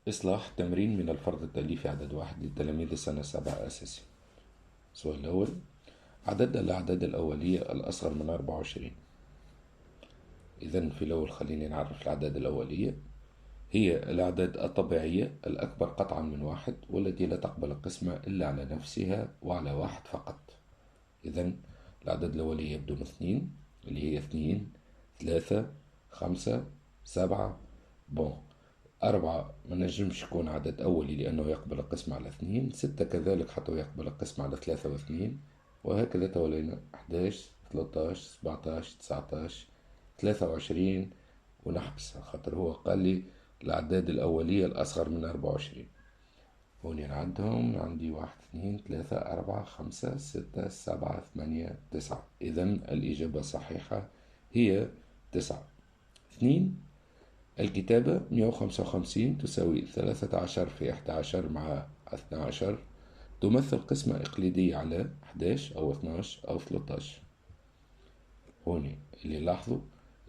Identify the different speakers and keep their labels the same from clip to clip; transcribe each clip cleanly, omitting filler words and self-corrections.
Speaker 1: إصلاح تمرين من الفرض التأليفي عدد واحد لتلاميذ السنة السابعة أساسي. السؤال الأول: عدد الأعداد الأولية الأصغر من 24. إذن في الأول خليني نعرف الأعداد الأولية. هي الأعداد الطبيعية الأكبر قطعا من واحد، والتي لا تقبل القسمة إلا على نفسها وعلى واحد فقط. إذن الأعداد الأولية يبدو من 2، اللي هي 2 3 5 7. بون، 4 ما نجمش يكون عدد أولي لأنه يقبل القسمة على 2. 6 كذلك حتى يقبل القسمة على 3 و2، وهكذا تولينا 11 13 17 19 23 ونحبس، خاطر هو قال لي الأعداد الأولية الأصغر من 24. هوني نعدهم، عندي 1 2 3 4 5 6 7 8 9. إذن الإجابة الصحيحة هي 9. 2. الكتابة 155 تساوي 13 في 11 مع 12، تمثل قسمة إقليدية على 11 أو 12 أو 13. هوني اللي لاحظوا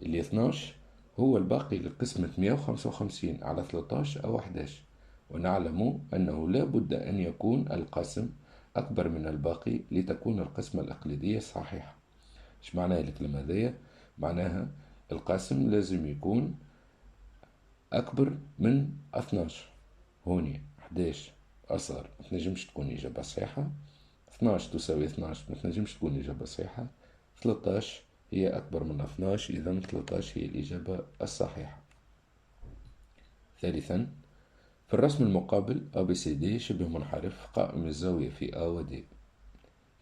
Speaker 1: اللي 12 هو الباقي لقسمة 155 على 13 أو 11، ونعلم أنه لا بد أن يكون القاسم أكبر من الباقي لتكون القسمة الإقليدية صحيحة. إيش معنى الكلمة هذيا؟ معناها القاسم لازم يكون أكبر من 12. هوني 11 أصغر ما تنجمش تكون إجابة صحيحة، 12 تساوي 12 ما تنجمش تكون إجابة صحيحة، 13 هي أكبر من 12، إذن 13 هي الإجابة الصحيحة. ثالثا، في الرسم المقابل ABCD شبه منحرف قائم الزاوية في A و D.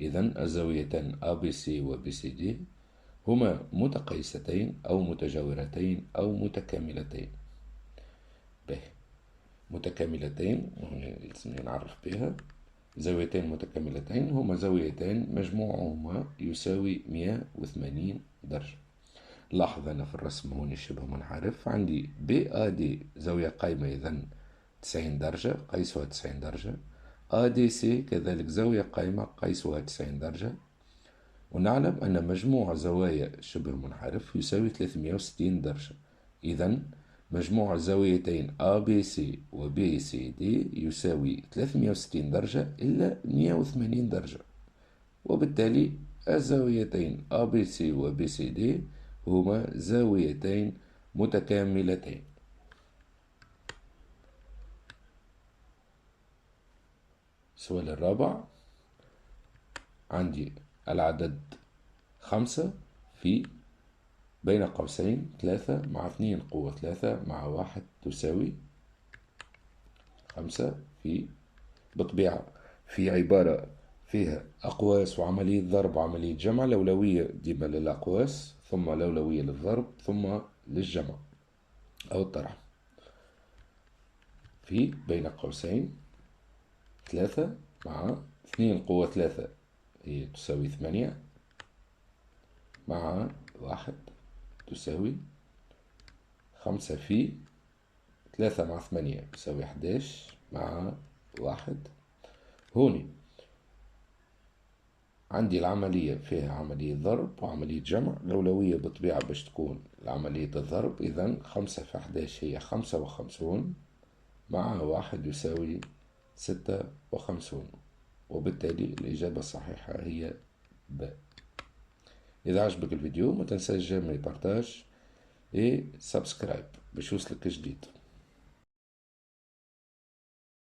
Speaker 1: إذن الزاويتان ABC و BCD هما متقايستين أو متجاورتين أو متكاملتين. به، متكاملتين لازم نعرف بها. زاويتين متكاملتين هما زاويتين مجموعهما يساوي 180 درجة. لاحظ أنا في الرسم هوني شبه منحرف، عندي BAD زاوية قائمة، إذن 90 درجة قيسها 90 درجة. ADC كذلك زاوية قائمة قيسها 90 درجة. ونعلم أن مجموع زوايا شبه منحرف يساوي 360 درجة. إذن مجموع زاويتين ABC و BCD يساوي 360 درجة إلا 180 درجة، وبالتالي الزاويتين ABC و BCD هما زاويتين متكاملتين. السؤال الرابع: عندي العدد 5 في بين قوسين 3 مع 2 قوة 3 مع 1 تساوي 5. في بالطبيعة في عبارة فيها أقواس وعملية ضرب وعملية جمع، الأولوية ديما للأقواس، ثم الأولوية للضرب، ثم للجمع أو الطرح. في بين قوسين 3 مع 2 قوة 3 هي تساوي 8 مع 1 تساوي 5. في 3 مع 8 تساوي 11 مع 1. هوني عندي العملية فيها عملية ضرب وعملية جمع، الأولوية بالطبيعة باش تكون عملية الضرب. إذن 5 في 11 هي 55 مع 1 يساوي 56، وبالتالي الإجابة الصحيحة هي ب. إذا عجبك الفيديو ما تنساش جيم بارتاج و سبسكرايب باش يوصلك جديد.